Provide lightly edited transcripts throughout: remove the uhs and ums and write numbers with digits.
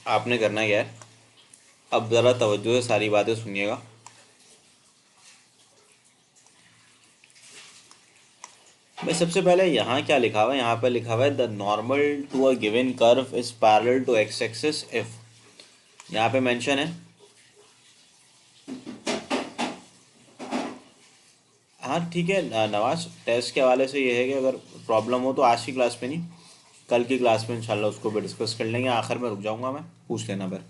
आपने करना क्या है, अब ज़रा तवज्जो से सारी बातें सुनिएगा। भाई सबसे पहले यहाँ क्या लिखा हुआ है, यहाँ पर लिखा हुआ है the normal to a given curve is parallel to x axis if, यहाँ पे मेंशन है। हाँ ठीक है नवाज, टेस्ट के हवाले से ये है कि अगर प्रॉब्लम हो तो आज की क्लास में नहीं, कल की क्लास में इंशाल्लाह उसको भी डिस्कस कर लेंगे। आखिर में रुक जाऊंगा मैं, पूछ लेना फिर।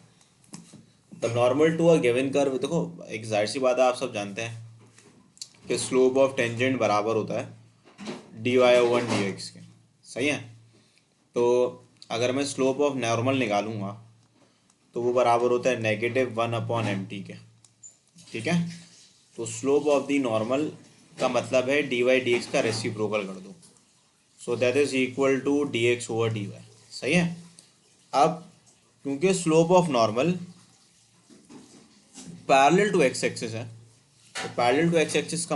The normal to a given curve, देखो एक जाहिर सी बात है, आप सब जानते हैं कि स्लोप ऑफ टेंजेंट बराबर होता है d y over d x के। सही है। तो अगर मैं स्लोप ऑफ नॉर्मल निकालूंगा तो वो बराबर होता है -1/mt के। ठीक है। तो स्लोप ऑफ दी नॉर्मल का मतलब है डी वाई डी एक्स का रेसिप्रोकल कर दो, so that is equal to d x over d y. सही है। अब क्योंकि slope of normal parallel to x axis है, तो पैरेलल टू एक्स एक्सिस का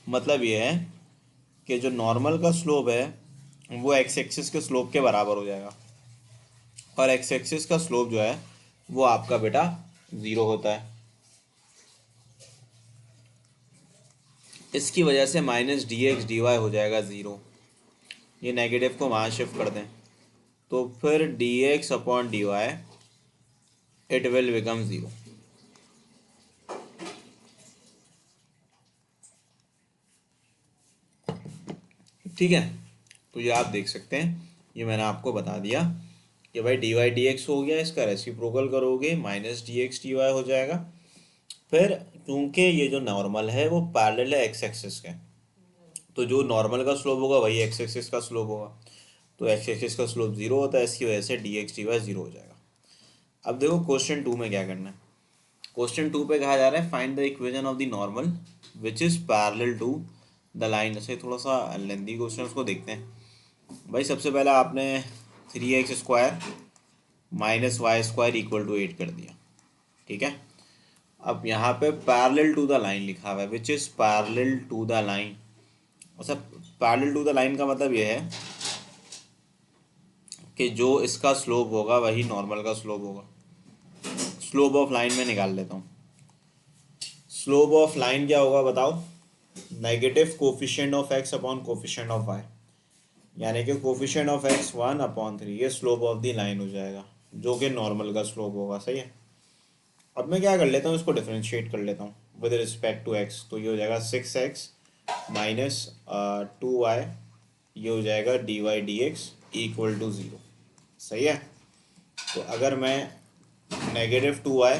मतलब ये है कि जो नॉर्मल का स्लोप है वो एक्स एक्सिस के स्लोप के बराबर हो जाएगा, और एक्स एक्सिस का स्लोप जो है वो आपका बेटा ज़ीरो होता है। इसकी वजह से minus d x d y हो जाएगा ज़ीरो। ये नेगेटिव को वहाँ शिफ्ट कर दें तो फिर D x upon d why it will become zero. ठीक है। तो ये आप देख सकते हैं, ये मैंने आपको बता दिया कि भाई डी वाई डी एक्स हो गया, इसका रेसिप्रोकल करोगे minus d x d y हो जाएगा। फिर क्योंकि ये जो नॉर्मल है वो पैरेलल है एक्स एक्सिस के, तो जो नॉर्मल का स्लोप होगा वही एक्स एक्सिस का स्लोप होगा, तो एक्स एक्सिस का स्लोप जीरो होता है, इसकी वजह से d x d y zero हो जाएगा। अब देखो क्वेश्चन टू में क्या करना है। क्वेश्चन टू पे कहा जा रहा है find the equation of the normal which is parallel to the line. ऐसे थोड़ा सा लेंदी क्वेश्चन, उसको देखते हैं। भाई सबसे पहले आपने 3x² minus y square equal to 8 कर दिया। ठीक है। अब यहाँ पे पैरेलल टू द लाइन लिखा हुआ है which is parallel to the line. अच्छा, पैरेलल टू द लाइन का मतलब ये है कि जो इसका स्लोप होगा वही नॉर्मल का स्लोप होगा। स्लोप ऑफ लाइन में निकाल लेता हूँ। स्लोप ऑफ लाइन क्या होगा बताओ, negative coefficient of x upon coefficient of y, यानी कि कोफिशिएंट ऑफ एक्स 1/3, ये स्लोप ऑफ द लाइन हो जाएगा जो कि नॉर्मल का स्लोप होगा। सही है। अब मैं क्या कर लेता हूँ, इसको डिफरेंशिएट कर लेता हूँ विद रिस्पेक्ट टू एक्स, तो ये हो जाएगा 6x माइनस 2y, ये हो जाएगा d y d x equal to zero. सही है। तो अगर मैं -2y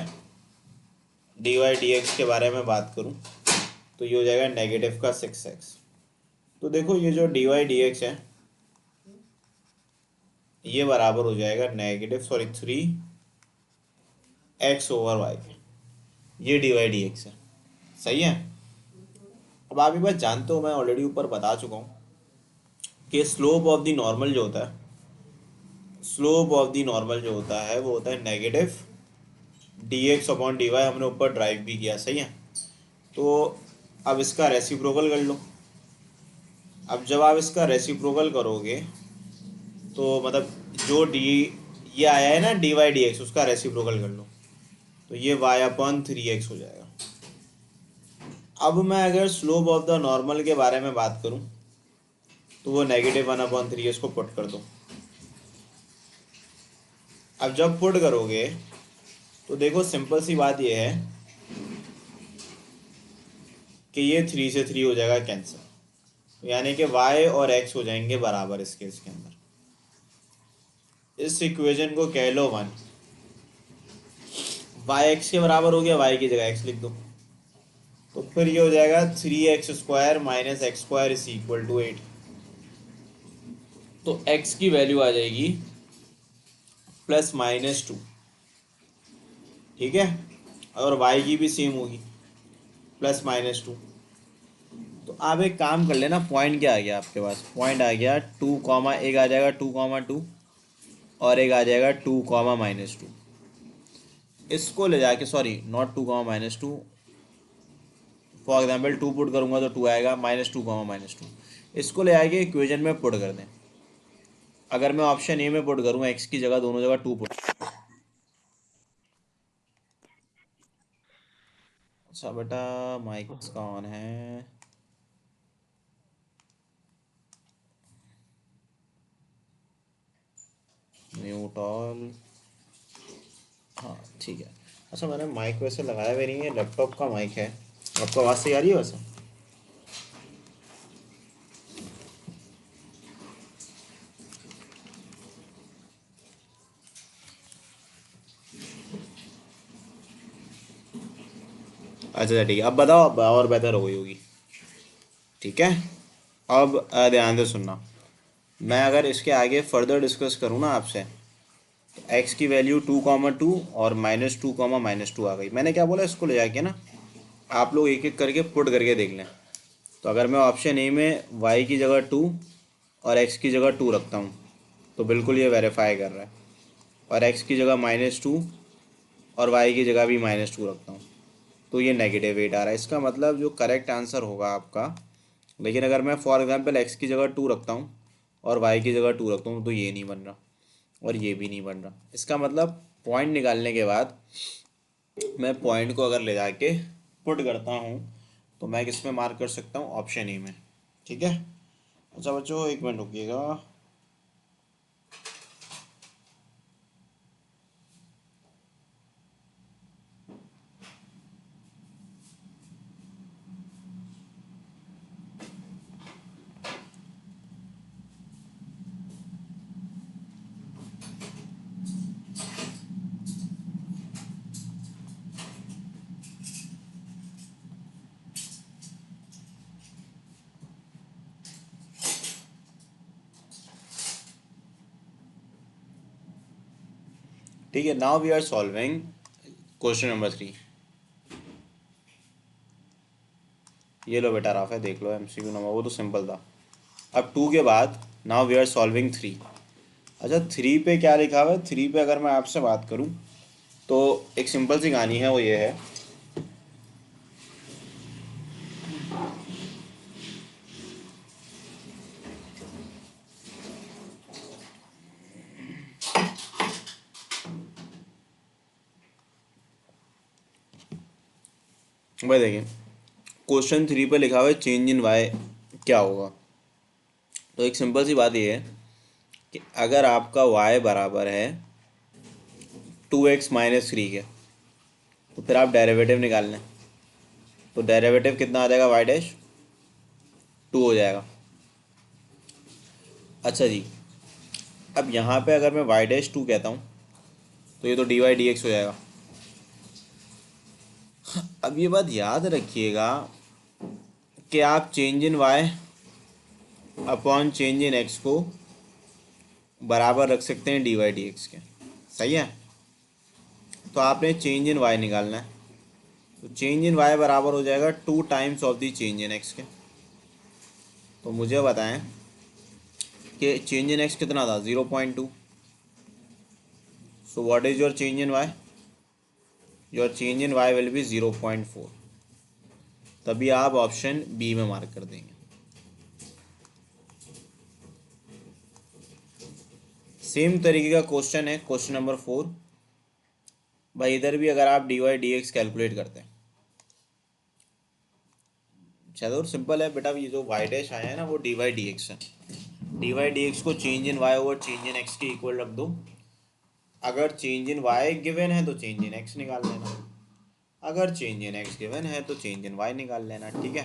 D y d x के बारे में बात करूँ तो ये हो जाएगा नेगेटिव का 6x। तो देखो ये जो डी वाई डी एक्स है ये बराबर हो जाएगा -3x/y के, ये डी वाई डी एक्स है। सही है। अब आप ये बात जानते हो, मैं ऑलरेडी ऊपर बता चुका हूँ कि स्लोप ऑफ द नॉर्मल जो होता है, स्लोप ऑफ द नॉर्मल जो होता है वो होता है negative d x upon d y, हमने ऊपर ड्राइव भी किया। सही है। तो अब इसका रेसिप्रोकल कर लो। अब जब आप इसका रेसिप्रोकल करोगे तो मतलब जो डी ये आया है ना डी वाई डी एक्स, उसका रेसिप्रोकल कर लो तो ये y/3x हो जाएगा। अब मैं अगर स्लोप ऑफ द नॉर्मल के बारे में बात करूं तो वो -1/3, इसको पुट कर दो। अब जब पुट करोगे तो देखो सिंपल सी बात ये है कि ये 3 से 3 हो जाएगा कैंसिल, तो यानी कि y और x हो जाएंगे बराबर इस केस के अंदर। इस इक्वेशन को कह लो 1, y x के बराबर हो गया, y की जगह x लिख दो, तो फिर ये हो जाएगा 3x² minus x² is equal to 8। तो x की वैल्यू आ जाएगी +-2। ठीक है। और y की भी सेम होगी +-2। तो आप एक काम कर लेना, पॉइंट क्या आ गया आपके पास, पॉइंट आ गया 2, एक आ जाएगा 2,2 और एक आ जाएगा 2,-2। इसको ले जाके, sorry not 2,-2, for example 2 put करूँगा तो 2 आएगा, -2,-2, इसको ले आके इक्वेशन में पुट कर दें। अगर मैं ऑप्शन ए में पुट करूँ, एक्स की जगह दोनों जगह 2 पुट, अच्छा बेटा, माइक इसका ऑन है। Mute all. हाँ ठीक है। अच्छा, मैंने माइक वैसे लगाया भी नहीं है, लैपटॉप का माइक है। आपको आवाज़ सही आ रही है वैसे? अच्छा ठीक है, अब बताओ, अब और बेहतर हो गई होगी। ठीक है। अब ध्यान से सुनना। मैं अगर इसके आगे फर्दर डिस्कस करूँ ना आपसे, एक्स की वैल्यू 2,2 और -2,-2 आ गई। मैंने क्या बोला, इसको ले जाके ना आप लोग एक एक करके पुट करके देख लें। तो अगर मैं ऑप्शन ए में वाई की जगह 2 और एक्स की जगह 2 रखता हूँ, तो बिल्कुल ये वेरीफाई कर रहा है। और एक्स की जगह -2 और वाई की जगह भी -2 रखता हूँ, तो ये नेगेटिव 8 आ रहा है। इसका मतलब जो करेक्ट आंसर होगा आपका, लेकिन अगर मैं फॉर एग्जांपल एक्स की जगह 2 रखता हूँ और वाई की जगह 2 रखता हूँ, तो ये नहीं बन रहा और ये भी नहीं बन रहा। इसका मतलब पॉइंट निकालने के बाद मैं पॉइंट को अगर ले जाके पुट करता हूँ, तो मैं किस में मार्क कर सकता हूँ, ऑप्शन ए में। ठीक है। अच्छा बच्चों, एक मिनट रुकिएगा। ठीक है, now we are solving question number 3। ये लो बेटा रफ है, देख लो, एमसीक्यू नंबर, वो तो सिंपल था। अब 2 के बाद नाउ वी आर सॉल्विंग 3। अच्छा, 3 पे क्या लिखा हुआ है? 3 पे अगर मैं आपसे बात करूं, तो एक सिंपल सी कहानी है, वो ये है। भाई देखिए, क्वेश्चन 3 पे लिखा हुआ है चेंज इन वाई क्या होगा। तो एक सिंपल सी बात ये है कि अगर आपका वाई बराबर है 2x-3 के, तो फिर आप डेरिवेटिव निकाल लें। तो डेरिवेटिव कितना आ जाएगा, वाई डैश 2 हो जाएगा। अच्छा जी, अब यहाँ पे अगर मैं वाई डैश 2 कहता हूँ, तो ये तो डी वाई डी एक्स हो जाएगा। अब ये बात याद रखिएगा कि आप change in y upon change in x को बराबर रख सकते हैं डी वाई डी एक्स के। सही है। तो आपने चेंज इन वाई निकालना है। तो चेंज इन वाई बराबर हो जाएगा 2 times of the change in x के। तो मुझे बताएं कि चेंज इन एक्स कितना था, 0.2। So what is your change in y? Your change in y will be 0.4। तभी आप ऑप्शन बी में मार्क कर देंगे। सेम तरीके का क्वेश्चन है क्वेश्चन नंबर 4। भाई इधर भी अगर आप d y d x calculate करते हैं, चलो सिंपल है बेटा, ये जो वाई डैश आया है ना, वो डी वाई डी एक्स है। डी वाई डी एक्स को change in y over change in x के इक्वल रख दो। अगर चेंज इन वाई गिवन है तो चेंज इन एक्स निकाल लेना, अगर चेंज इन एक्स गिवन है तो चेंज इन वाई निकाल लेना। ठीक है।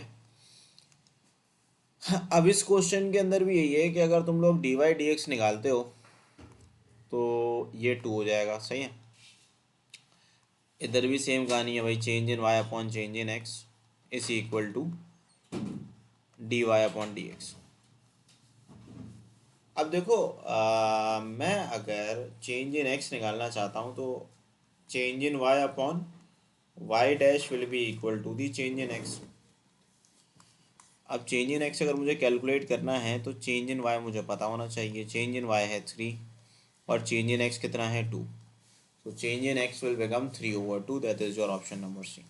अब इस क्वेश्चन के अंदर भी यही है कि अगर तुम लोग डी वाई डी एक्स निकालते हो, तो ये 2 हो जाएगा। सही है। इधर भी सेम कहानी है भाई, change in y upon change in x is equal to d y upon d x. अब देखो, मैं अगर चेंज इन एक्स निकालना चाहता हूँ, तो change in y upon y dash will be equal to the change in x. अब change in x अगर मुझे कैलकुलेट करना है, तो चेंज इन वाई मुझे पता होना चाहिए। चेंज इन वाई है 3 और चेंज इन एक्स कितना है 2। तो change in x will become 3/2। That is your option number C.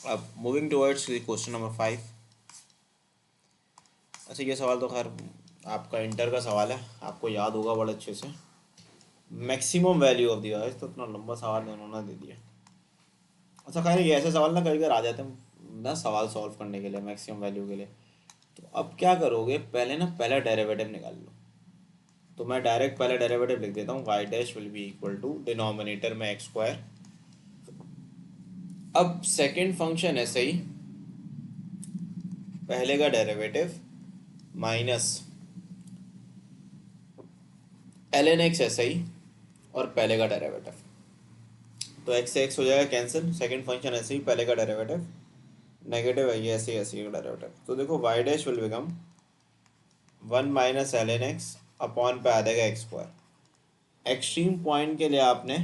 अब मूविंग टुवर्ड्स क्वेश्चन नंबर 5। अच्छा, ये सवाल तो खैर आपका इंटर का सवाल है, आपको याद होगा बड़े अच्छे से। मैक्सिमम वैल्यू ऑफ दी, तो इतना लंबा सवाल उन्होंने दे दिया। अच्छा खैर ये ऐसे सवाल ना कई बार आ जाते हैं ना सवाल सॉल्व करने के लिए मैक्सिमम वैल्यू के लिए। तो अब क्या करोगे, पहले ना पहला डेरिवेटिव निकाल लो। तो मैं डायरेक्ट पहले डेरिवेटिव लिख देता हूँ, y dash will be equal to denominator में एक्स स्क्वायर। अब सेकेंड फंक्शन ऐसे ही, पहले का derivative minus l n x ऐसे ही, और पहले का डेरिवेटिव। तो एक्स से एक्स हो जाएगा कैंसिल, सेकेंड फंक्शन ऐसे ही, पहले का डेरिवेटिव नेगेटिव है, ये ऐसे ही ऐसे ही का डेरिवेटिव। तो देखो y dash will become 1 - ln x upon पे आ जाएगा एक्स स्क्वायर। एक्सट्रीम पॉइंट के लिए आपने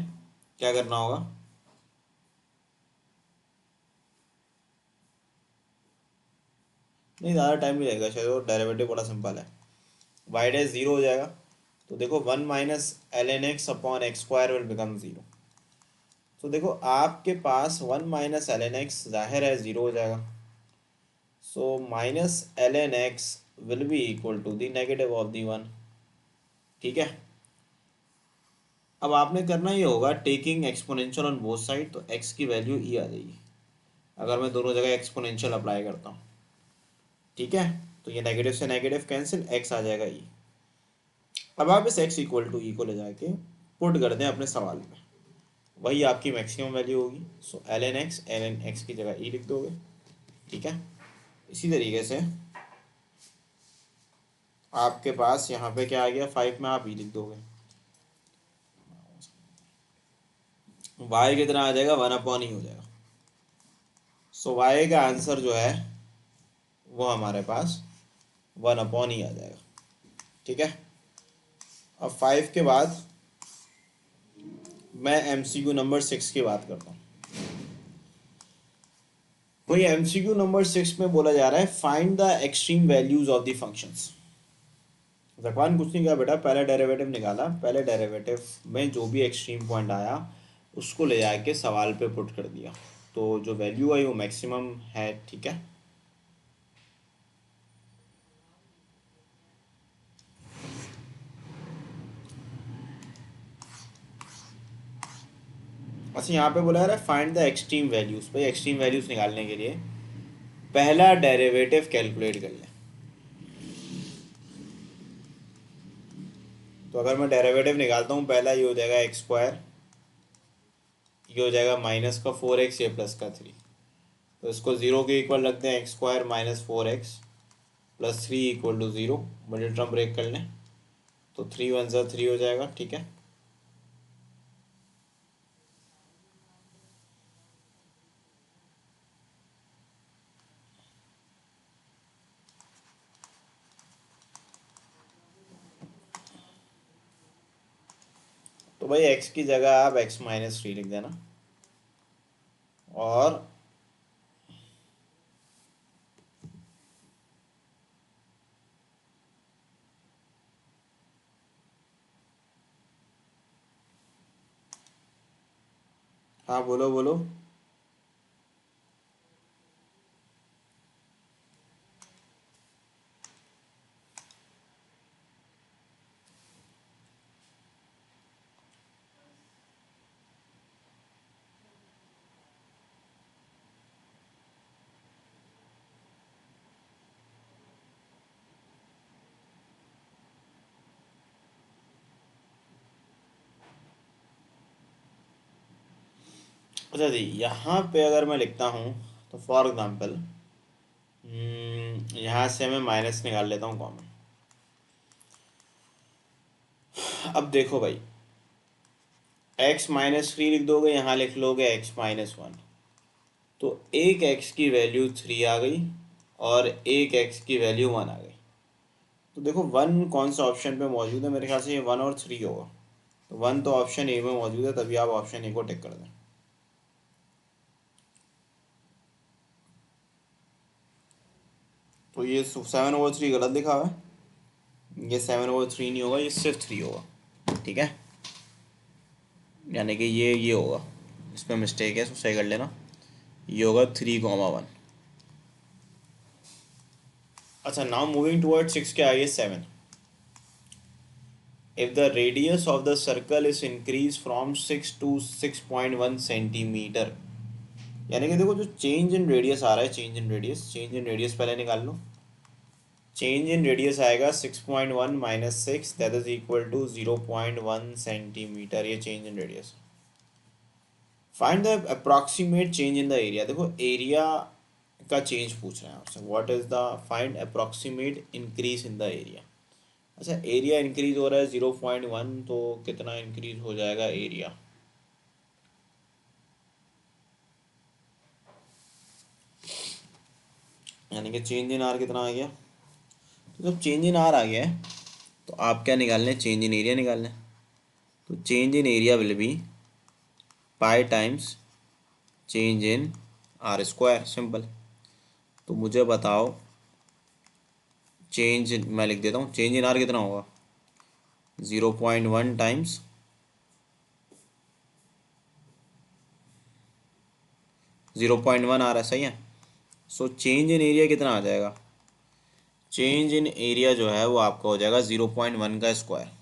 क्या करना होगा, नहीं ज़्यादा टाइम नहीं लगेगा शायद, वो डेरिवेटिव बड़ा सिंपल है। वाई डैश ज़ीरो हो जाएगा, तो देखो 1 - ln x upon x square will become zero. तो देखो आपके पास 1 - ln x जाहिर है ज़ीरो हो जाएगा, so -ln x will be equal to the negative of the one. ठीक है, अब आपने करना ये होगा taking exponential on both side, तो x की वैल्यू e आ जाएगी अगर मैं दोनों जगह एक्सपोनेंशियल अप्लाई करता हूँ। ठीक है, तो ये नेगेटिव से नेगेटिव कैंसिल, x आ जाएगा e। अब आप इस x इक्वल टू ई को ले जाके पुट कर दें अपने सवाल में, वही आपकी मैक्सिमम वैल्यू होगी। सो ln x की जगह e लिख दोगे। ठीक है, इसी तरीके से आपके पास यहाँ पे क्या आ गया, 5 में आप e लिख दोगे, y कितना आ जाएगा, 1/e हो जाएगा। सो y का आंसर जो है वो हमारे पास 1/e आ जाएगा। ठीक है, अब 5 के बाद मैं MCQ नंबर 6 की बात करता हूँ। वही MCQ नंबर 6 में बोला जा रहा है find the extreme values of the functions. Zakwan कुछ नहीं किया बेटा, पहले डेरिवेटिव निकाला, पहले डेरिवेटिव में जो भी एक्सट्रीम पॉइंट आया उसको ले जाके सवाल पे पुट कर दिया, तो जो वैल्यू आई वो मैक्सिमम है। ठीक है, अच्छा यहाँ पे बोला जा रहा है फाइंड द एक्सट्रीम वैल्यूज। भाई एक्सट्रीम वैल्यूज निकालने के लिए पहला डेरिवेटिव कैलकुलेट कर लें। तो अगर मैं डेरिवेटिव निकालता हूँ, पहला ये हो जाएगा एक्स स्क्वायर, ये हो जाएगा -4x, ये +3। तो इसको ज़ीरो के इक्वल रखते हैं, x square -4x +3 equal to zero. Middle term break कर लें, तो 3 × 1 = 3 हो जाएगा। ठीक है, तो भाई x की जगह आप x-3 लिख देना। और हाँ बोलो बोलो। अच्छा जी, यहाँ पे अगर मैं लिखता हूँ तो फॉर एग्जांपल यहाँ से मैं माइनस निकाल लेता हूँ कॉमन। अब देखो भाई, x-3 लिख दोगे, यहाँ लिख लोगे x-1, तो एक x की वैल्यू 3 आ गई और एक x की वैल्यू 1 आ गई। तो देखो 1 कौन सा ऑप्शन पे मौजूद है, मेरे ख्याल से ये 1 और 3 होगा। तो 1 तो ऑप्शन ए में मौजूद है, तभी आप ऑप्शन ए को टिक कर दें। तो ये 7/3 गलत लिखा हुआ है, ये 7/3 नहीं होगा, ये सिर्फ 3 होगा। ठीक है, यानी कि ये होगा, इस पर मिस्टेक है, इसको सही कर लेना। ये होगा 3,1। अच्छा, नाउ मूविंग टुवर्ड 6 के आगे 7। If the radius of the circle is increased from 6 to 6.1 centimeter, यानी कि देखो जो चेंज इन रेडियस आ रहा है, चेंज इन रेडियस पहले निकाल लो। चेंज इन रेडियस आएगा 6.1 minus 6, that is equal to 0.1 centimetre. ये change in radius. Find the approximate change in the area. देखो एरिया का चेंज पूछ रहे हैं आपसे, what is the find approximate increase in the area. अच्छा, एरिया इंक्रीज हो रहा है 0.1, तो कितना इंक्रीज हो जाएगा एरिया। यानी कि चेंज इन आर कितना आ गया। तो जब चेंज इन आर आ गया है तो आप क्या निकालने, चेंज इन एरिया निकालने। तो change in area will be pi times change in are square, simple. तो मुझे बताओ चेंज, मैं लिख देता हूँ, चेंज इन आर कितना होगा, 0.1 टाइम्स 0.1 आ रहा है, सही है। सो चेंज इन एरिया कितना आ जाएगा, चेंज इन एरिया जो है वो आपका हो जाएगा 0.1 का स्क्वायर।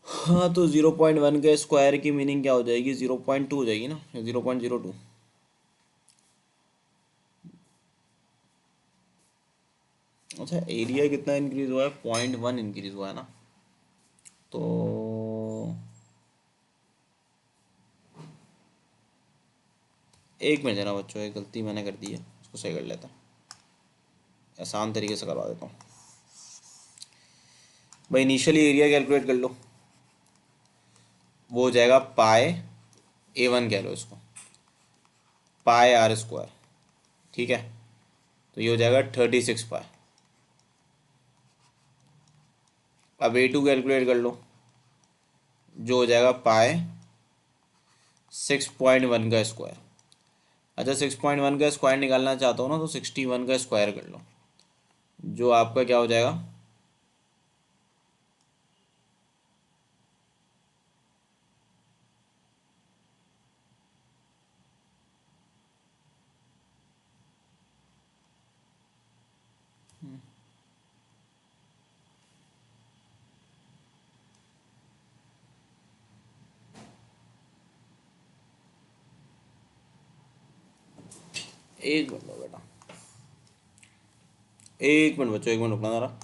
हाँ, तो 0.1 के स्क्वायर की मीनिंग क्या हो जाएगी, 0.2 हो जाएगी ना, 0.02। अच्छा, एरिया कितना इंक्रीज हुआ है, 0.1 इंक्रीज हुआ है ना। तो एक मिनट देना बच्चों, एक गलती मैंने कर दी है, उसको सही कर लेता हूँ, आसान तरीके से करवा देता हूँ। भाई इनिशियली एरिया कैलकुलेट कर लो, वो हो जाएगा पाए A1 कह लो इसको, पाए आर स्क्वायर, ठीक है। तो ये हो जाएगा 36 पाए। अब A2 कैलकुलेट कर लो, जो हो जाएगा पाए 6.1 का स्क्वायर। अच्छा, 6.1 का स्क्वायर निकालना चाहता हूँ ना, तो 61 का स्क्वायर कर लो, जो आपका क्या हो जाएगा, एक मिनट लो बेटा, एक मिनट बच्चों, एक मिनट रुकना जरा।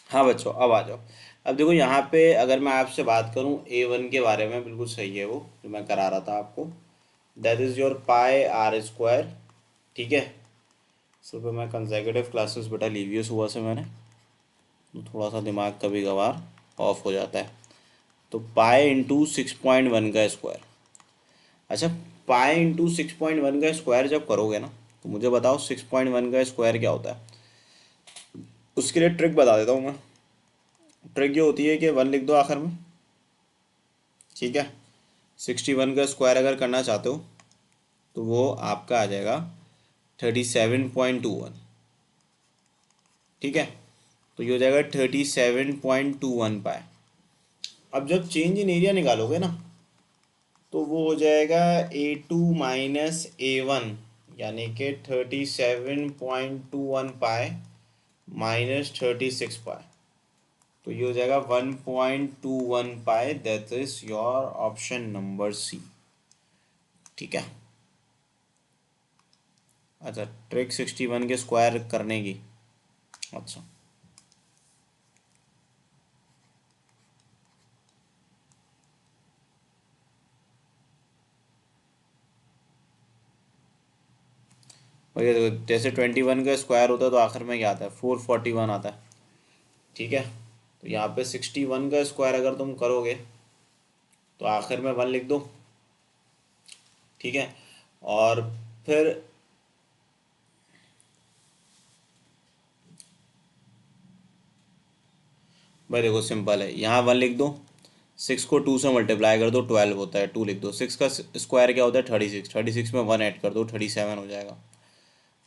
हाँ बच्चों, अब आ जाओ। अब देखो यहाँ पे अगर मैं आपसे बात करूँ A1 के बारे में, बिल्कुल सही है वो जो मैं करा रहा था आपको, that is your pi r square, ठीक है। सुबह मैं कंसेक्यूटिव क्लासेस बेटा ली हुई है सुबह से मैंने, तो थोड़ा सा दिमाग कभी कभार ऑफ हो जाता है। तो पाई इंटू 6.1 का स्क्वायर। अच्छा, पाई इंटू 6.1 का स्क्वायर जब करोगे ना, तो मुझे बताओ 6.1 का स्क्वायर क्या होता है। उसके लिए ट्रिक बता देता हूँ मैं। ट्रिक ये होती है कि 1 लिख दो आखिर में, ठीक है। 61 का स्क्वायर अगर करना चाहते हो तो वो आपका आ जाएगा 37.21, ठीक है। तो ये हो जाएगा 37.21 पाए। अब जब चेंज इन एरिया निकालोगे ना, तो वो हो जाएगा A2 माइनस A1 यानी कि 37.21 पाए माइनस 36 पाए, तो ये हो जाएगा 1.21 pi. That is your option number C. ठीक है। अच्छा, ट्रिक 61 के स्क्वायर करने की। अच्छा, भैया देखो, जैसे 21 का स्क्वायर होता है तो आखिर में क्या आता है, 441 आता है। ठीक है, तो यहाँ पे 61 का स्क्वायर अगर तुम करोगे तो आखिर में 1 लिख दो। ठीक है, और फिर भाई देखो सिंपल है, यहाँ 1 लिख दो, 6 को 2 से मल्टीप्लाई कर दो, 12 होता है, 2 लिख दो। 6 का स्क्वायर क्या होता है, 36, 36 में 1 ऐड कर दो, 37 हो जाएगा।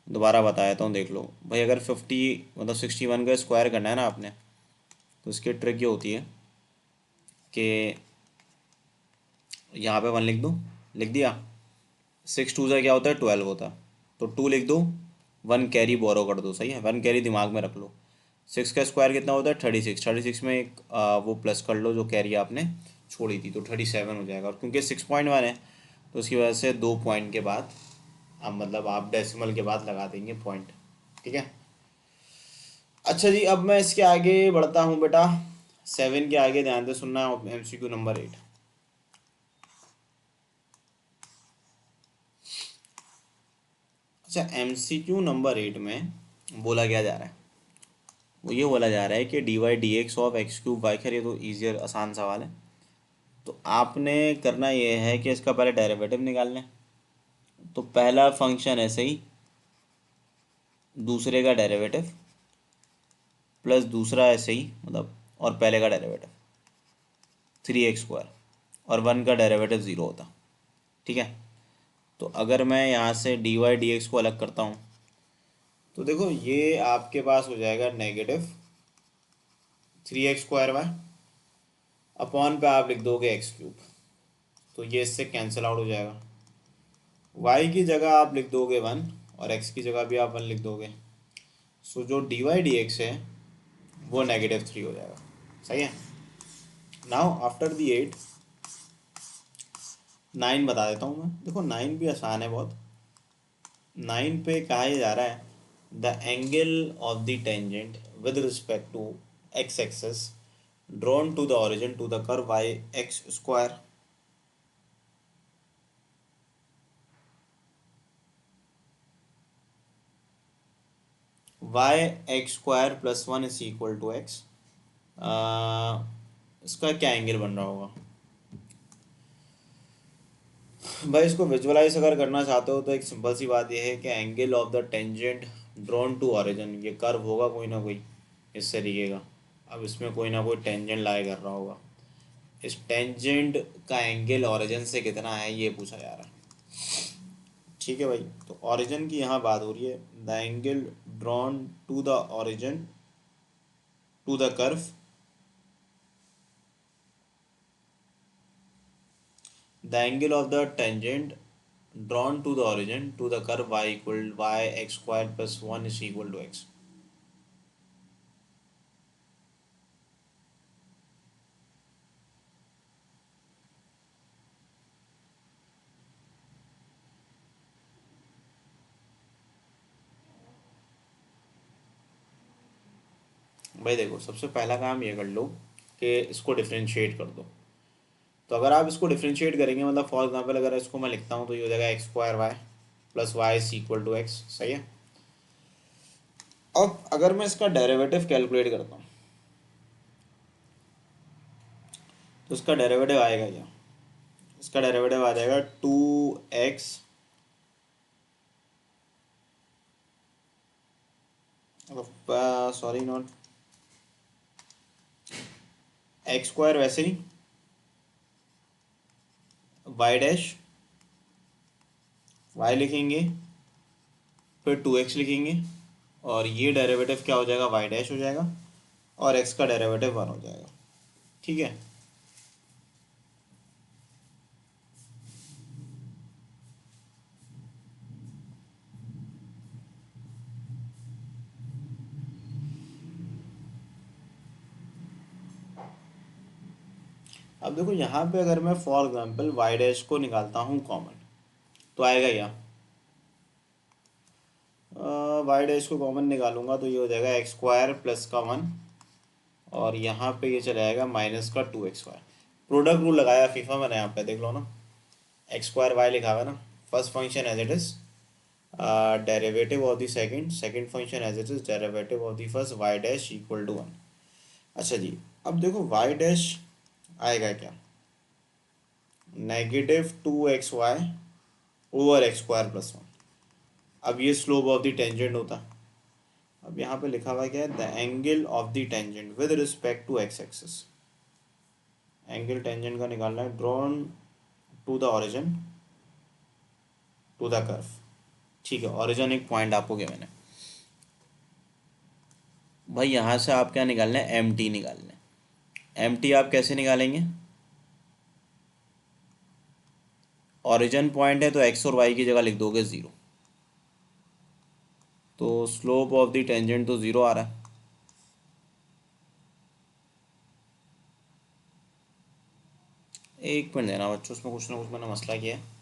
दोबारा बता देता हूँ, देख लो भाई, अगर 50 मतलब 61 का स्क्वायर करना है ना आपने, तो इसकी ट्रिक ये होती है कि यहाँ पे 1 लिख दो, लिख दिया। 6 टू से क्या होता है, 12 होता है, तो 2 लिख दो, 1 कैरी बोरो कर दो। सही है, 1 कैरी दिमाग में रख लो। 6 का स्क्वायर कितना होता है, 36, 36 में एक वो प्लस कर लो जो कैरी आपने छोड़ी थी, तो 37 हो जाएगा। और क्योंकि 6.1 है तो उसकी वजह से 2 पॉइंट के बाद, अब मतलब आप डेसिमल के बाद लगा देंगे पॉइंट। ठीक है। अच्छा जी, अब मैं इसके आगे बढ़ता हूँ बेटा। 7 के आगे ध्यान से सुनना है, MCQ नंबर 8। अच्छा, MCQ नंबर 8 में बोला क्या जा रहा है, वो ये बोला जा रहा है कि dy/dx of x cube Y. खैर ये तो ईजियर आसान सवाल है। तो आपने करना ये है कि इसका पहले डेरिवेटिव निकाल लें। तो पहला फंक्शन ऐसे ही, दूसरे का डेरिवेटिव प्लस दूसरा ऐसे ही, मतलब और पहले का डेरिवेटिव 3x² और 1 का डेरिवेटिव 0 होता। ठीक है। तो अगर मैं यहाँ से dy/dx को अलग करता हूँ तो देखो ये आपके पास हो जाएगा -3x² अपॉन पे आप लिख दोगे x³, तो ये इससे कैंसिल आउट हो जाएगा। y की जगह आप लिख दोगे 1 और x की जगह भी आप 1 लिख दोगे। सो जो dy/dx है वो -3 हो जाएगा। सही है। नाउ आफ्टर दी 8, 9 बता देता हूँ मैं। देखो 9 भी आसान है बहुत। 9 पे कहा ये जा रहा है, the angle of the tangent with respect to x axis drawn to the origin to the curve y(x²). y(x² + 1 = x। इसका क्या एंगल बन रहा होगा भाई? इसको विजुअलाइज अगर करना चाहते हो तो एक सिंपल सी बात यह है कि angle of the tangent drawn to origin, ये कर्व होगा कोई ना कोई इस तरीके का। अब इसमें कोई ना कोई टेंजेंट लाई कर रहा होगा, इस टेंजेंट का एंगल ऑरिजिन से कितना है ये पूछा जा रहा है। ठीक है भाई, तो ऑरिजिन की यहाँ बात हो रही है। The angle drawn to the origin to the curve, the angle of the tangent drawn to the origin to the curve y(x² + 1 = x। भाई देखो, सबसे पहला काम ये कर लो कि इसको डिफ्रेंशिएट कर दो। तो अगर आप इसको डिफ्रेंशिएट करेंगे, मतलब फॉर एग्जांपल अगर इसको मैं लिखता हूँ तो ये हो जाएगा x² + y = x। सही है। अब अगर मैं इसका डेरिवेटिव कैलकुलेट करता हूँ तो इसका डेरिवेटिव आएगा क्या? इसका डेरिवेटिव आ जाएगा 2x, सॉरी नॉट x² वैसे ही, y लिखेंगे, फिर 2x लिखेंगे, और ये डेरिवेटिव क्या हो जाएगा, y' हो जाएगा, और x का डेरिवेटिव 1 हो जाएगा। ठीक है। अब देखो यहाँ पे अगर मैं फॉर एग्जांपल वाई डैश को निकालता हूँ कॉमन, तो आएगा क्या, वाई डैश को कॉमन निकालूंगा तो ये हो जाएगा एक्स स्क्वायर प्लस का 1, और यहाँ पे ये चला जाएगा माइनस का 2x²। प्रोडक्ट रूल लगाया फीफा मैंने, यहाँ पे देख लो ना, एक्स स्क्वायर वाई लिखा हुआ है ना, first function as it is derivative of the second, second function as it is derivative of the first, y dash equal to 1। अच्छा जी, अब देखो वाई डैश आएगा क्या, -2xy over x square plus 1। अब ये स्लोप ऑफ द टेंजेंट होता। अब यहाँ पे लिखा हुआ क्या है, the angle of the tangent with respect to x axis. Angle tangent का निकालना है, drawn to the origin to the curve. ठीक है, ओरिजिन एक पॉइंट आपको क्या मैंने, भाई यहाँ से आप क्या निकालना है, एम टी निकालना है। एम टी आप कैसे निकालेंगे, ओरिजिन पॉइंट है तो एक्स और वाई की जगह लिख दोगे 0, तो स्लोप ऑफ द टेंजेंट तो 0 आ रहा है। एक मिनट देना बच्चों, उसमें कुछ ना कुछ मैंने मसला किया है।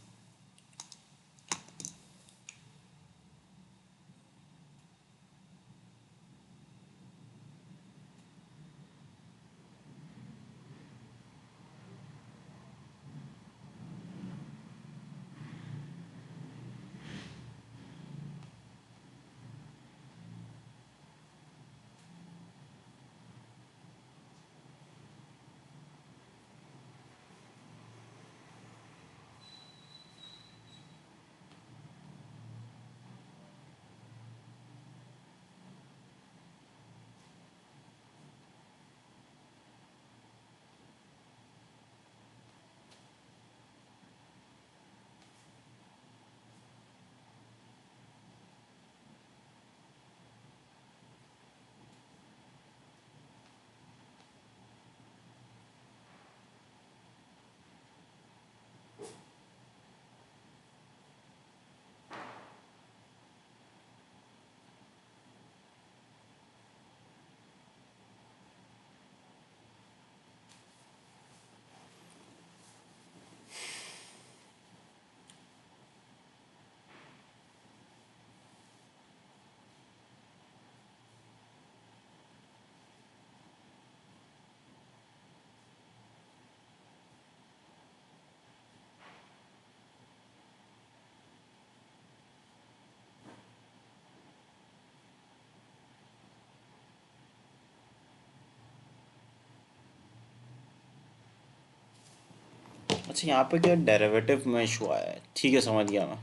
अच्छा, यहाँ पे क्या डेरिवेटिव में इशू आया है, ठीक है समझ गया मैं।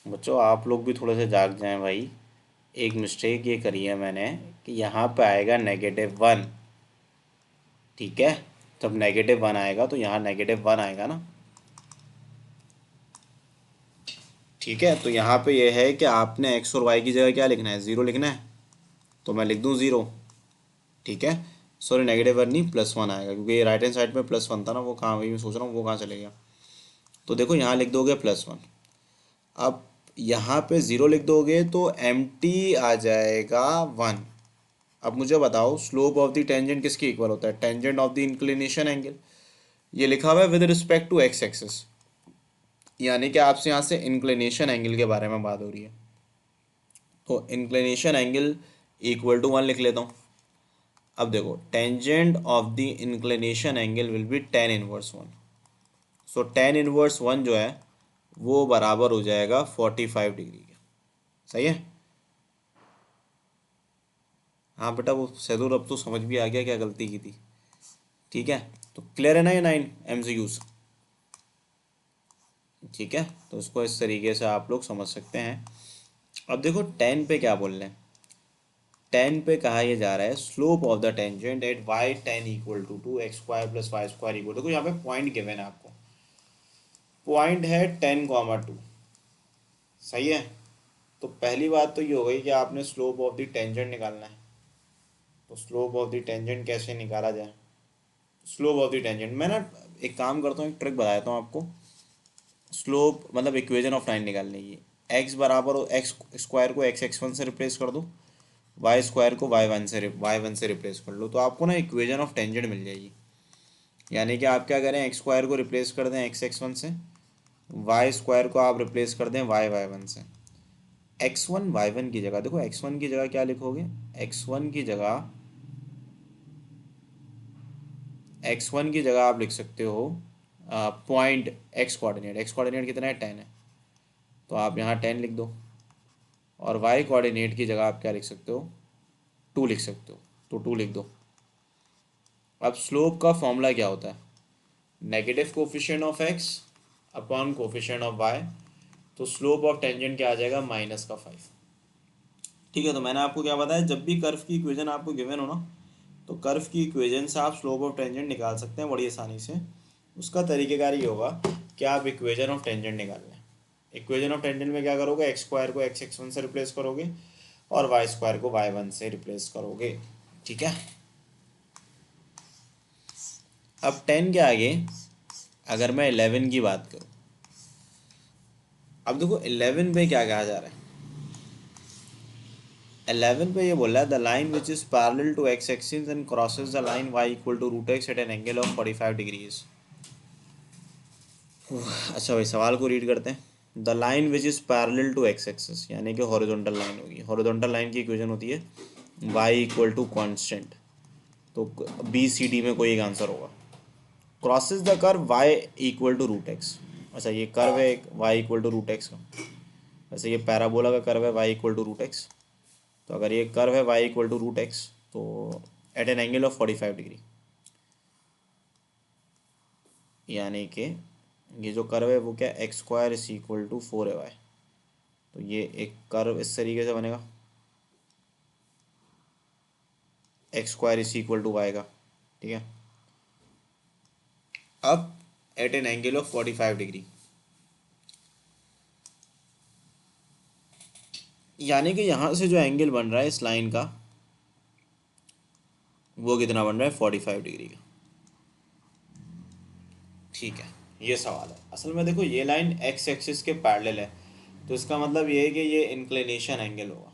बच्चों आप लोग भी थोड़े से जाग जाएं भाई। एक मिस्टेक ये करी है मैंने कि यहाँ पे आएगा -1, ठीक है, जब -1 आएगा तो यहाँ -1 आएगा ना, ठीक है। तो यहाँ पे ये है कि आपने एक्स और वाई की जगह क्या लिखना है, 0 लिखना है, तो मैं लिख दूँ 0, ठीक है। सॉरी -1 नहीं, +1 आएगा, क्योंकि ये राइट हैंड साइड में +1 था ना, वो कहाँ, वही मैं सोच रहा हूँ वो कहाँ चले गया। तो देखो यहाँ लिख दोगे +1। अब यहाँ पे 0 लिख दोगे तो एम टी आ जाएगा 1। अब मुझे बताओ स्लोप ऑफ द टेंजेंट किसके इक्वल होता है, tangent of the inclination angle. ये लिखा हुआ है with respect to x axis, यानी कि आपसे यहाँ से इंक्लिनेशन एंगल के बारे में बात हो रही है, तो इंक्लिनेशन एंगल इक्वल टू 1 लिख लेता हूँ। अब देखो tangent of the inclination angle will be tan−1। So tan−1 जो है वो बराबर हो जाएगा 45 डिग्री के, सही है। हाँ बेटा वो सैदुल, अब तो समझ भी आ गया क्या गलती की थी, ठीक है। तो क्लियर है ना ये 9 MCQs, ठीक है। तो इसको इस तरीके से आप लोग समझ सकते हैं। अब देखो 10 पे क्या बोल रहे हैं, 10 पे कहा यह जा रहा है slope of the tangent at y ten equal to 2x² + y² equal, देखो यहाँ पे पॉइंट गिवन है आपको, पॉइंट है 10,2, सही है। तो पहली बात तो ये हो गई कि आपने स्लोप ऑफ द टेंजेंट निकालना है। तो स्लोप ऑफ द टेंजेंट कैसे निकाला जाए, स्लोप ऑफ द टेंजेंट मैं ना एक काम करता हूँ, एक ट्रिक बताता हूँ आपको। स्लोप मतलब इक्वेशन ऑफ 9 निकालने की, एक्स बराबर एक्स स्क्वायर को एक्स एक्स वन से रिप्लेस कर दो, वाई स्क्वायर को वाई वन से रिप्लेस कर लो, तो आपको ना इक्वेशन ऑफ टेंजेंट मिल जाएगी। यानी कि आप क्या करें, एक्स स्क्वायर को रिप्लेस कर दें एक्स वन से, वाई स्क्वायर को आप रिप्लेस कर दें वाई वन से। x1 y1 की जगह देखो, x1 की जगह क्या लिखोगे, x1 की जगह x1 की जगह आप लिख सकते हो पॉइंट एक्स कोऑर्डिनेट कितना है, 10 है, तो आप यहाँ 10 लिख दो। और वाई कोऑर्डिनेट की जगह आप क्या लिख सकते हो, 2 लिख सकते हो, तो 2 लिख दो। अब स्लोप का फॉर्मूला क्या होता है, negative coefficient of x upon coefficient of y, तो स्लोप ऑफ टेंजेंट क्या आ जाएगा, -5। ठीक है, तो मैंने आपको क्या बताया, जब भी कर्व की इक्वेशन आपको गिवन हो ना, तो कर्व की इक्वेशन से आप स्लोप ऑफ टेंजेंट निकाल सकते हैं बड़ी आसानी से। उसका तरीकेकार ये होगा कि आप इक्वेशन ऑफ टेंजेंट निकाल लें। इक्वेशन ऑफ टेंजेंट में क्या करोगे, एक्स स्क्वायर को एक्स वन से रिप्लेस करोगे और वाई स्क्वायर को वाई वन से रिप्लेस करोगे। ठीक है, अब 10 के आगे अगर मैं 11 की बात करूँ, अब देखो 11 पे क्या कहा जा रहा है, 11 पे ये बोल रहा है the line which is parallel to x axis and crosses the line y equal to root x at an angle of 45 degrees. अच्छा भाई, सवाल को रीड करते हैं। The line which is parallel to x axis यानी कि horizontal line होगी। Horizontal line की इक्वेशन होती है वाई इक्वल टू कॉन्स्टेंट, तो बी सी डी में कोई एक आंसर होगा। Crosses the curve Y equal to root x, अच्छा ये कर्व है एक y equal to root x का, वैसे ये पैराबोला का कर्व है Y equal to root x, तो अगर ये कर्व है Y equal to root x तो at an angle of 45 degree, यानी कि ये जो कर्व है वो क्या, x square is equal to 4ay, तो ये एक कर्व इस तरीके से बनेगा, x square is equal to Y का। ठीक है, अब at an angle of 45 degree, यानी कि यहाँ से जो एंगल बन रहा है इस लाइन का, वो कितना बन रहा है, 45 डिग्री का। ठीक है, ये सवाल है। असल में देखो ये लाइन एक्स एक्सिस के पैरेलल है, तो इसका मतलब ये है कि ये इंक्लिनेशन एंगल होगा।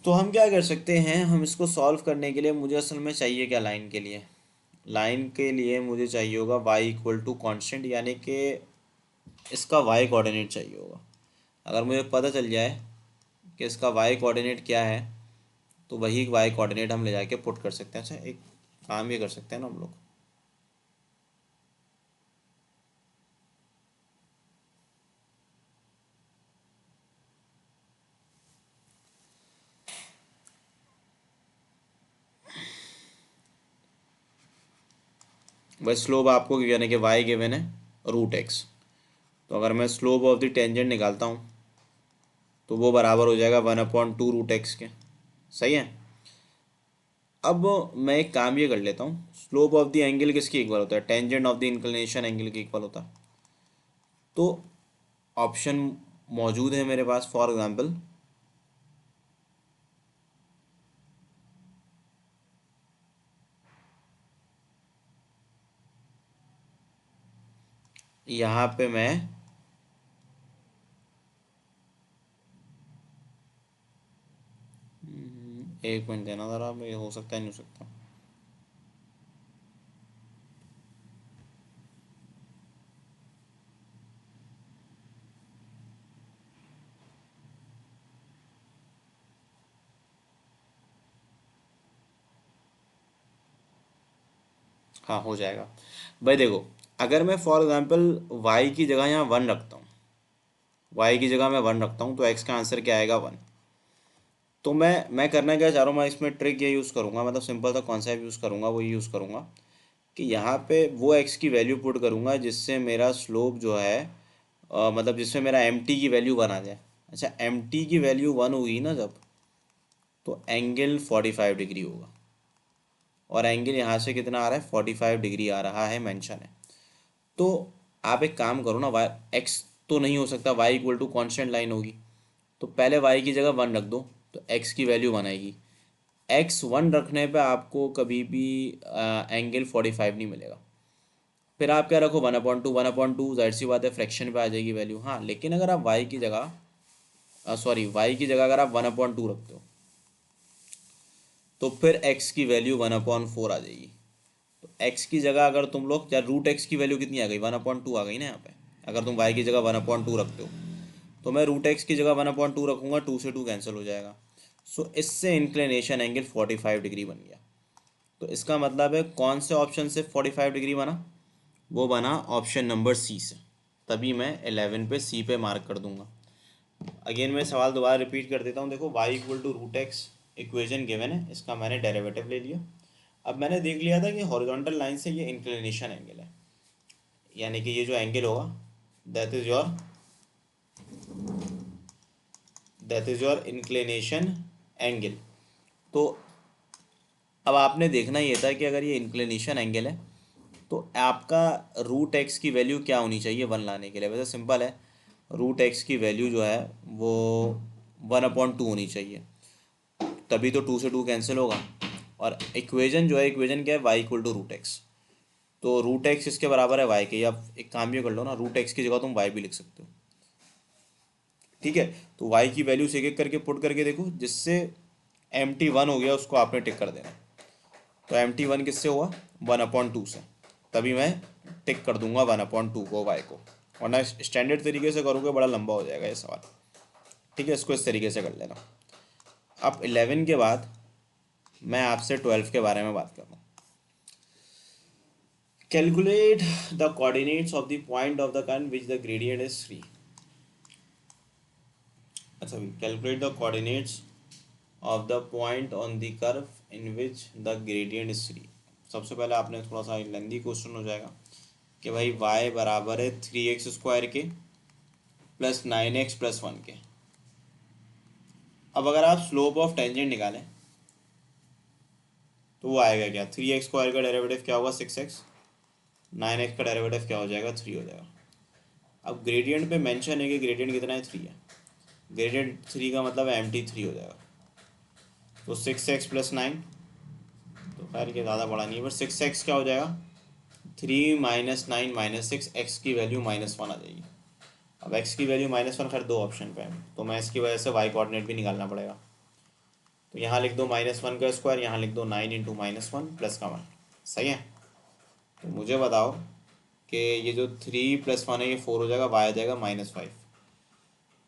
तो हम क्या कर सकते हैं, हम इसको सॉल्व करने के लिए मुझे असल में चाहिए क्या, लाइन के लिए, लाइन के लिए मुझे चाहिए होगा y इक्वल टू कॉन्स्टेंट, यानी कि इसका y कोऑर्डिनेट चाहिए होगा। अगर मुझे पता चल जाए कि इसका y कोऑर्डिनेट क्या है, तो वही y कोऑर्डिनेट हम ले जाके पुट कर सकते हैं। अच्छा एक काम ये कर सकते हैं ना हम लोग, वह स्लोप आपको यानी कि y गिवन है रूट एक्स, तो अगर मैं स्लोप ऑफ द टेंजेंट निकालता हूँ तो वो बराबर हो जाएगा 1/2 रूट एक्स के। सही है, अब मैं एक काम ये कर लेता हूँ, स्लोप ऑफ द एंगल किसके इक्वल होता है, tangent of the inclination angle के इक्वल होता है। तो ऑप्शन मौजूद है मेरे पास, फॉर एग्जांपल यहाँ पे मैं एक मिनट देना ज़रा, ये हो सकता है नहीं हो सकता। हाँ हो जाएगा भाई। देखो अगर मैं फॉर एग्जांपल y की जगह यहाँ 1 रखता हूँ, y की जगह मैं 1 रखता हूँ, तो x का आंसर क्या आएगा, 1। तो मैं करना क्या चाह रहा हूँ, मैं इसमें ट्रिक ये यूज़ करूँगा, मतलब सिंपल सा कॉन्सेप्ट यूज़ करूँगा, वो ये यूज़ करूँगा कि यहाँ पे वो x की वैल्यू पुट करूँगा जिससे मेरा स्लोप जो है मतलब जिसमें मेरा एम टी की वैल्यू 1 आ जाए। अच्छा एम टी की वैल्यू 1 होगी ना जब, तो एंगल 45 डिग्री होगा, और एंगल यहाँ से कितना आ रहा है, 45 डिग्री आ रहा है, मेंशन है। तो आप एक काम करो ना, वाई एक्स तो नहीं हो सकता, Y equal to constant line होगी, तो पहले वाई की जगह 1 रख दो, तो एक्स की वैल्यू 1 आएगी। x1 रखने पे आपको कभी भी एंगल 45 नहीं मिलेगा। फिर आप क्या रखो, 1/2, 1/2 जाहिर सी बात है फ्रैक्शन पे आ जाएगी वैल्यू। हाँ लेकिन अगर आप y की जगह सॉरी वाई की जगह अगर आप 1/2 रखते हो तो फिर एक्स की वैल्यू 1/4 आ जाएगी। तो एक्स की जगह अगर तुम लोग, या रूट एक्स की वैल्यू कितनी आ गई, 1/2 आ गई ना यहाँ पे। अगर तुम वाई की जगह 1/2 रखते हो तो मैं रूट एक्स की जगह 1/2 रखूँगा, 2 से 2 कैंसिल हो जाएगा। सो इससे इंक्लिनेशन एंगल 45 डिग्री बन गया। तो इसका मतलब है कौन से ऑप्शन से 45 डिग्री बना, वो बना ऑप्शन नंबर सी से। तभी मैं 11 पे सी पे मार्क कर दूंगा। अगेन मैं सवाल दोबारा रिपीट कर देता हूँ। देखो Y equal to root X equation given है, इसका मैंने डेरिवेटिव ले लिया। अब मैंने देख लिया था कि हॉरिजॉन्टल लाइन से ये इंक्लिनेशन एंगल है, यानी कि ये जो एंगल होगा that is your inclination angle. तो अब आपने देखना ये था कि अगर ये इंक्लिनेशन एंगल है तो आपका रूट एक्स की वैल्यू क्या होनी चाहिए 1 लाने के लिए। वैसे सिंपल है, रूट एक्स की वैल्यू जो है वो 1/2 होनी चाहिए, तभी तो 2 से 2 कैंसिल होगा। और इक्वेशन जो है, इक्वेशन क्या है, Y equal to root x. तो रूट एक्स इसके बराबर है वाई के। आप एक काम ये कर लो ना, रूट एक्स की जगह तुम वाई भी लिख सकते हो। ठीक है, तो वाई की वैल्यूज एक एक करके पुट करके देखो, जिससे एम टी वन हो गया उसको आपने टिक कर देना। तो एम टी वन किससे हुआ, 1/2 से। तभी मैं टिक कर दूंगा 1/2 को वाई को, वरना स्टैंडर्ड तरीके से करोगे बड़ा लंबा हो जाएगा ये सवाल। ठीक है, इसको इस तरीके से कर लेना। अब 11 के बाद मैं आपसे 12 के बारे में बात कर रहा हूँ। Calculate the coordinates of the point of the curve which the gradient is 3। अच्छा भी, calculate the coordinates of the point on the curve in which the gradient is 3। सबसे पहले आपने थोड़ा सा लेंदी क्वेश्चन हो जाएगा कि भाई y बराबर है 3x² के प्लस 9x+1 के। अब अगर आप स्लोप ऑफ टेंजेंट निकालें तो वो आएगा क्या, 3x² का डेरिवेटिव क्या होगा 6x, 9x का डेरिवेटिव क्या हो जाएगा 3 हो जाएगा। अब ग्रेडियंट पे मेंशन है कि ग्रेडियंट कितना है 3 है, ग्रेडियंट 3 का मतलब MT3 हो जाएगा। तो 6x+9, तो खैर ये ज़्यादा बड़ा नहीं है, पर 6x क्या हो जाएगा 3 - 9 - 6, एक्स की वैल्यू -1 आ जाएगी। अब एक्स की वैल्यू -1, खैर दो ऑप्शन पे है तो मैं इसकी वजह से वाई कोऑर्डिनेट भी निकालना पड़ेगा। तो यहाँ लिख दो -1 का स्क्वायर, यहाँ लिख दो 9 × -1 प्लस का 1। सही है, तो मुझे बताओ कि ये जो 3 + 1 है ये 4 हो जाएगा, वाई आ जाएगा -5।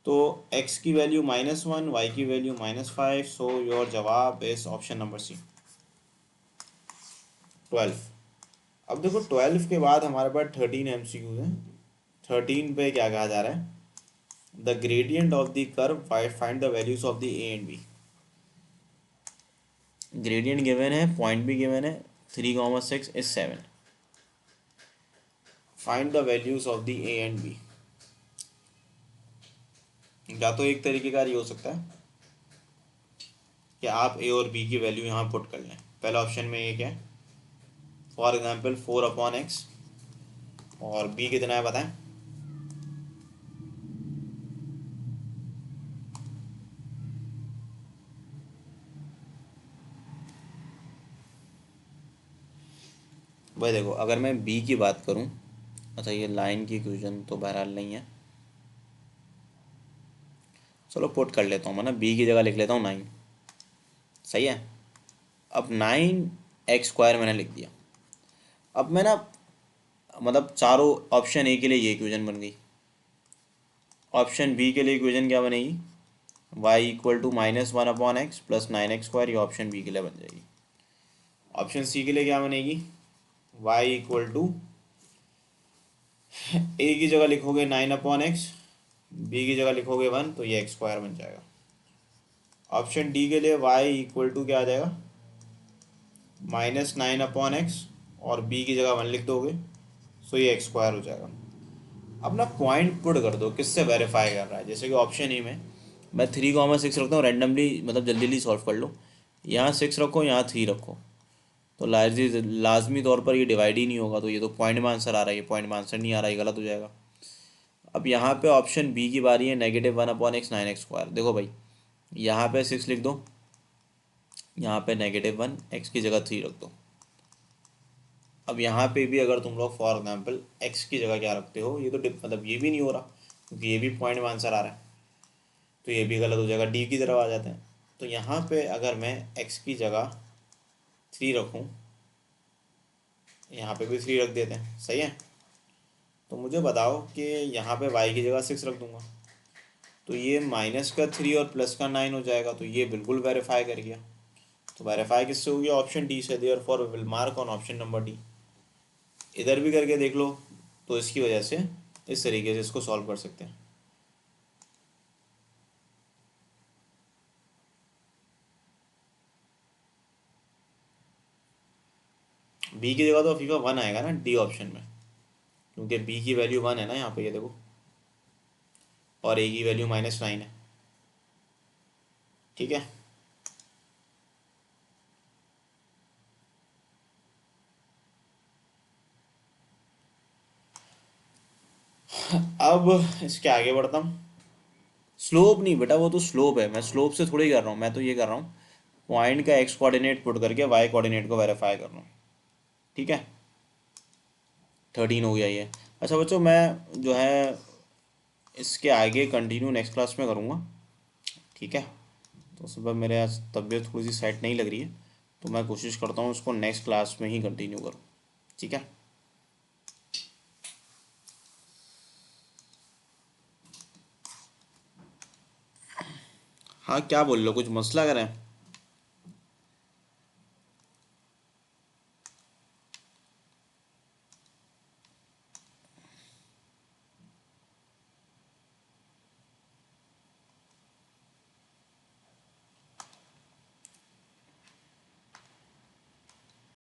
तो x की वैल्यू -1, वाई की वैल्यू -5। सो योर जवाब इज ऑप्शन नंबर सी 12। अब देखो 12 के बाद हमारे पास 13 MCQs हैं। 13 पे क्या कहा जा रहा है, the gradient of the curve find the values of the A and B. Gradient given है, पॉइंट भी गिवन है, 3, 6 is 7। Find the values of the A and B. या तो एक तरीके का ये हो सकता है कि आप ए और बी की वैल्यू यहाँ पुट कर लें। पहला ऑप्शन में एक है, फॉर एग्जाम्पल 4/x, और बी कितना है बताएं, भाई देखो अगर मैं बी की बात करूं, अच्छा ये लाइन की इक्वेशन तो बहरहाल नहीं है, चलो पुट कर लेता हूँ मैं ना, बी की जगह लिख लेता हूँ 9। सही है, अब 9x² मैंने लिख दिया। अब मैं ना, मतलब चारों ऑप्शन ए के लिए ये इक्वेशन बन गई, ऑप्शन बी के लिए इक्वेशन क्या बनेगी, y = -1/x प्लस 9x², ये ऑप्शन बी के लिए बन जाएगी। ऑप्शन सी के लिए क्या बनेगी, y = ए की जगह लिखोगे 9/x, बी की जगह लिखोगे 1, तो ये x² बन जाएगा। ऑप्शन डी के लिए y = क्या आ जाएगा, -9/x, और b की जगह 1 लिख दोगे, सो ये x² हो जाएगा। अब ना पॉइंट पुट कर दो, किससे वेरीफाई कर रहा है। जैसे कि ऑप्शन ए में मैं 3, 6 रखता हूँ रैंडमली, मतलब जल्दी जल्दी सॉल्व कर लो। यहाँ 6 रखो, यहाँ 3 रखो, तो लाजमी तौर पर ये डिवाइड ही नहीं होगा, तो ये तो पॉइंट में आंसर आ रहा है, ये पॉइंट में आंसर नहीं आ रहा है, ये गलत हो जाएगा। अब यहाँ पे ऑप्शन बी की बारी है, -1/x 9x²। देखो भाई यहाँ पे 6 लिख दो, यहाँ पे -1, x की जगह 3 रख दो। अब यहाँ पे भी अगर तुम लोग फॉर एग्जाम्पल x की जगह क्या रखते हो, ये तो मतलब ये भी नहीं हो रहा क्योंकि ये भी पॉइंट में आंसर आ रहा है। तो ये भी गलत हो जाएगा, डी की तरफ आ जाते हैं। तो यहाँ पे अगर मैं एक्स की जगह 3 रखूँ, यहाँ पे भी 3 रख देते हैं, सही है। तो मुझे बताओ कि यहाँ पे वाई की जगह 6 रख दूंगा, तो ये -3 और +9 हो जाएगा, तो ये बिल्कुल वेरीफाई कर गया। तो वेरीफाई किससे हो गया? ऑप्शन डी से। Therefore we will mark on option number D. इधर भी करके देख लो, तो इसकी वजह से इस तरीके से इसको सॉल्व कर सकते हैं। बी की जगह तो फीफा 1 आएगा ना डी ऑप्शन में, क्योंकि बी की वैल्यू 1 है ना यहाँ पे, ये देखो, और ए की वैल्यू -9 है। ठीक है, अब इसके आगे बढ़ता हूँ। स्लोप नहीं बेटा, वो तो स्लोप है, मैं स्लोप से थोड़ी कर रहा हूँ, मैं तो ये कर रहा हूँ पॉइंट का एक्स कोऑर्डिनेट पुट करके वाई कोऑर्डिनेट को वेरीफाई कर रहा हूँ। ठीक है, 13 हो गया ये। अच्छा बच्चों, मैं जो है इसके आगे कंटिन्यू नेक्स्ट क्लास में करूँगा। ठीक है, तो सुबह मेरे आज तबीयत थोड़ी सी सेट नहीं लग रही है, तो मैं कोशिश करता हूँ उसको नेक्स्ट क्लास में ही कंटिन्यू करूँ। ठीक है। हाँ क्या बोल लो, कुछ मसला करें?